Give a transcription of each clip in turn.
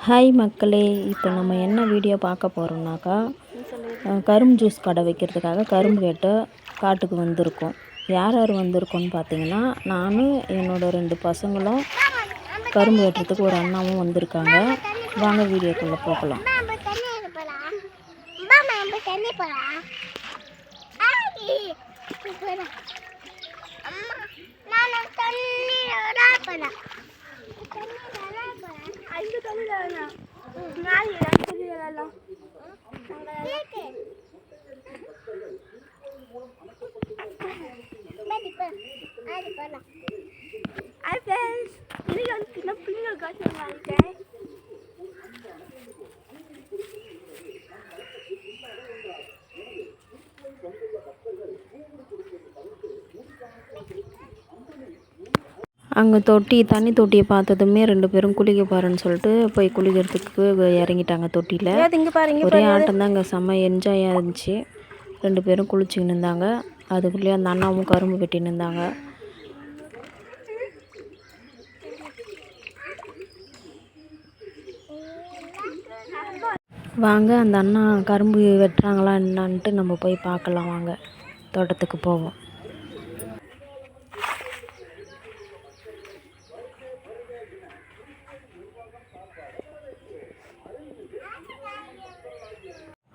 Hi மக்களே, இப்போ நம்ம என்ன வீடியோ பார்க்க போகிறோம்னாக்கா, கரும்பு ஜூஸ் கடை வைக்கிறதுக்காக கரும்பு கேட்டு காட்டுக்கு வந்திருக்கோம். யார் யார் வந்திருக்கோன்னு பார்த்தீங்கன்னா, நானும் என்னோடய 2 பசங்களும், கரும்பு வெட்டுறதுக்கு ஒரு அண்ணாவும் வந்திருக்காங்க. வாங்க வீடியோக்குள்ளே போகலாம். அங்கே தண்ணி தொட்டியை பார்த்ததுமே 2 பேரும் குளிக்க போகிறேன்னு சொல்லிட்டு போய் குளிக்கிறதுக்கு இறங்கிட்டாங்க தொட்டியில். ஒரே ஆட்டம் தான், அங்கே செம்ம என்ஜாயாக இருந்துச்சு. 2 பேரும் குளிச்சுக்கின்னு இருந்தாங்க. அதுக்குள்ளேயே அந்த அண்ணாவும் கரும்பு வெட்டின்னு இருந்தாங்க. வாங்க அந்த அண்ணா கரும்பு வெட்டுறாங்களா என்னான்ட்டு நம்ம போய் பார்க்கலாம். வாங்க தோட்டத்துக்கு போவோம்.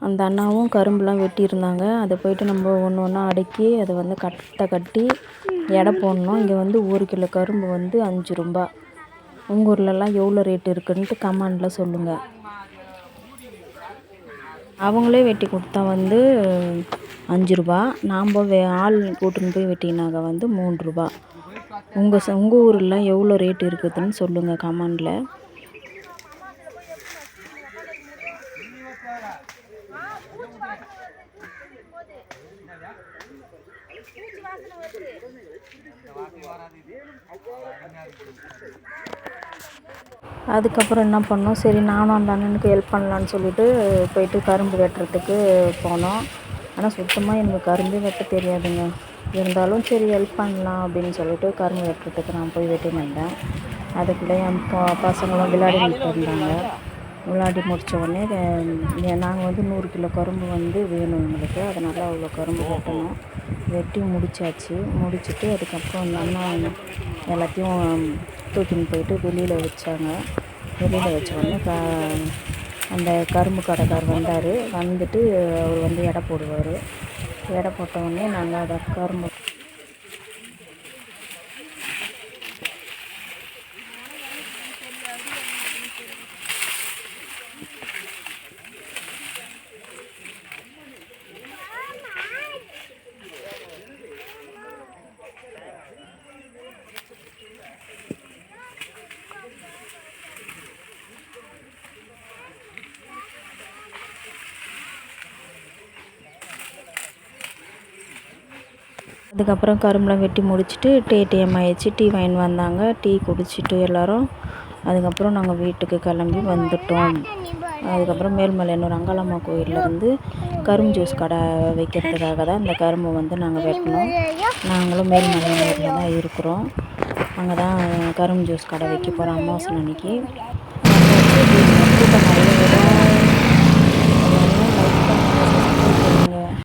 அந்த அண்ணாவும் கரும்புலாம் வெட்டியிருந்தாங்க. அதை போயிட்டு நம்ம ஒன்று ஒன்றா அடுக்கி அதை வந்து கட்டி எடை போடணும். இங்கே வந்து 1 கிலோ கரும்பு வந்து 5 ரூபா. உங்கள் ஊர்லலாம் எவ்வளோ ரேட் இருக்குன்ட்டு கமெண்டில் சொல்லுங்கள். அவங்களே வெட்டி கொடுத்தா வந்து 5 ரூபா. நாம் ஆள் கூட்டுன்னு போய் வெட்டினாங்க வந்து 3 ரூபா. உங்கள் ஊரில் எவ்வளோ ரேட் இருக்குதுன்னு சொல்லுங்கள் கமெண்டில். அதுக்கப்புறம் என்ன பண்ணோம், சரி நானும் அந்த அண்ணனுக்கு ஹெல்ப் பண்ணலான்னு சொல்லிட்டு போயிட்டு கரும்பு வெட்டுறதுக்கு போனோம். ஆனால் சுத்தமாக எனக்கு கரும்பு வெட்ட தெரியாதுங்க. இருந்தாலும் சரி ஹெல்ப் பண்ணலாம் அப்படின்னு சொல்லிட்டு கரும்பு வெட்டுறதுக்கு நான் போய் வெட்டின்னு வந்தேன். அதுக்குள்ளே என் பசங்களும் விளையாடிட்டு இருந்தாங்க. விளையாடி முடித்த உடனே நாங்கள் வந்து 100 கிலோ கரும்பு வந்து வேணும் எங்களுக்கு. அதனால் அவ்வளோ கரும்பு வெட்டணும். வெட்டி முடிச்சுட்டு அதுக்கப்புறம் அந்த அண்ணா எல்லாத்தையும் தூக்கின்னு போயிட்டு வெளியில் வச்சாங்க. வெளியில் வச்ச உடனே அந்த கரும்பு கடைக்கார் வந்துட்டு அவர் வந்து எடை போடுவார். எடை போட்ட உடனே நாங்கள் அதை கரும்பு அதுக்கப்புறம் கரும்புலாம் வெட்டி முடிச்சுட்டு டைம் ஆயிடுச்சு. டீ வாங்கின்னு வந்தாங்க. டீ குடிச்சிட்டு எல்லோரும் அதுக்கப்புறம் நாங்கள் வீட்டுக்கு கிளம்பி வந்துட்டோம். அதுக்கப்புறம் மேல்மலையனூர் அங்காளம்மா கோயிலேருந்து கரும்பு ஜூஸ் கடை வைக்கிறதுக்காக தான் இந்த கரும்பு வந்து நாங்கள் வெட்டினோம். நாங்களும் மேல்மலையனூரில் தான் இருக்கிறோம். அங்கே தான் கரும்பு ஜூஸ் கடை வைக்க போகிறோம் அமாவாசை அன்னைக்கு.